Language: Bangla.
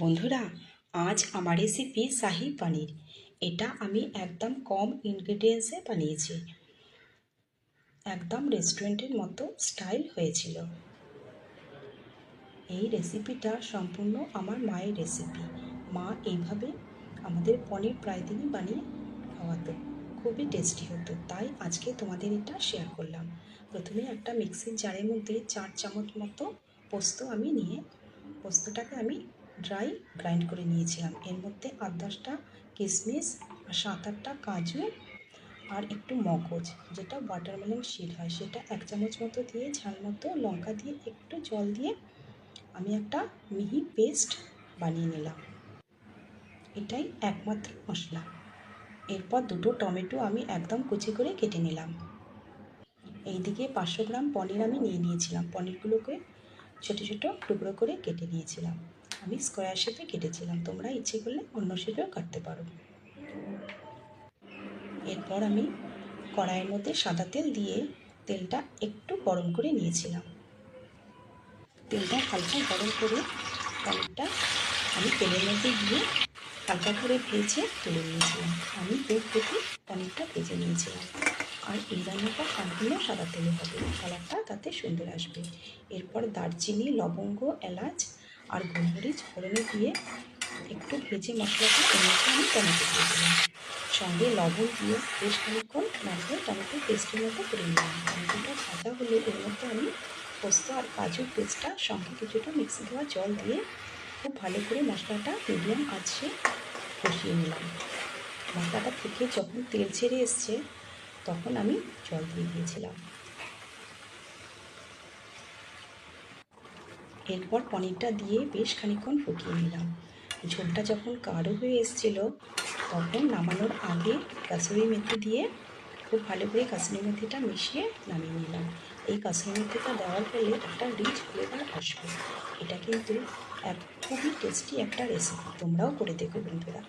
বন্ধুরা, আজ আমার রেসিপি শাহি পনির। এটা আমি একদম কম ইনগ্রেডিয়েন্টসে বানিয়েছি, একদম রেস্টুরেন্টের মতো স্টাইল হয়েছিল। এই রেসিপিটা সম্পূর্ণ আমার মায়ের রেসিপি। মা এইভাবে আমাদের পনির প্রায় দিনই বানিয়ে খাওয়াতো, খুবই টেস্টি হতো, তাই আজকে তোমাদের এটা শেয়ার করলাম। প্রথমে একটা মিক্সির জারের মধ্যে 4 চামচ মতো পোস্ত আমি নিয়ে পোস্তটাকে আমি ড্রাই গ্রাইন্ড করে নিয়েছিলাম। এর মধ্যে 8-10টা কিশমিশ আর 7-8টা কাজু আর একটু মগজ, যেটা ওয়াটারমেলন সিড হয়, সেটা 1 চামচ মতো দিয়ে ঝাল মতো লঙ্কা দিয়ে একটু জল দিয়ে আমি একটা মিহি পেস্ট বানিয়ে নিলাম। এটাই একমাত্র মশলা। এরপর 2টো টমেটো আমি একদম কুচি করে কেটে নিলাম। এইদিকে 500 গ্রাম পনির আমি নিয়ে নিয়েছিলাম। পনিরগুলোকে ছোটো ছোটো টুকরো করে কেটে নিয়েছিলাম। আমি স্কোয়ার শেপে কেটেছিলাম, তোমরা ইচ্ছে করলে অন্য শেপেও কাটতে পারো। এরপর আমি কড়াইয়ের মধ্যে সাদা তেল দিয়ে তেলটা একটু গরম করে নিয়েছিলাম। তেলটা হালকা গরম করে পনিরটা আমি তেলের মধ্যে দিয়ে হালকা করে ভেজে তুলে নিয়েছিলাম। আমি 2 থেকে পনিরটা ভেজে নিয়েছিলাম। আর এই রান্নাটা সম্পূর্ণ সাদা তেলে হবে, কালারটা তাতে সুন্দর আসবে। এরপর দারচিনি, লবঙ্গ, এলাচ আর গোলমরিচ ফোড়নে দিয়ে একটু ভেজে মশলাটা এর মধ্যে আমি টমেটো দিয়ে দিলাম। সঙ্গে লবণ দিয়ে বেশ খানিকক্ষণ নাড়িয়ে টমেটো পেস্টের মতো করে নিলাম। টমেটোটা ভাজা হলে এর মধ্যে আমি পোস্ত আর কাজুর পেস্টটা সঙ্গে কিছুটা মিক্সি দেওয়া জল দিয়ে খুব ভালো করে মশলাটা মিডিয়াম আঁচে কষিয়ে নিলাম। মশলাটা থেকে যখন তেল ছেড়ে এসছে তখন আমি জল দিয়ে দিয়েছিলাম। এরপর পনিরটা দিয়ে বেশ খানিকক্ষণ ফুটিয়ে নিলাম। ঝোলটা যখন গাঢ় হয়ে এসেছিল তখন নামানোর আগে কাসুরি মেথি দিয়ে খুব ভালো করে কাসুরি মেথিটা মিশিয়ে নামিয়ে নিলাম। এই কাসুরি মেথিটা দেওয়ার ফলে একটা রিচ ফ্লেভার আসবে। এটা কিন্তু খুবই টেস্টি একটা রেসিপি, তোমরাও করে দেখো বন্ধুরা।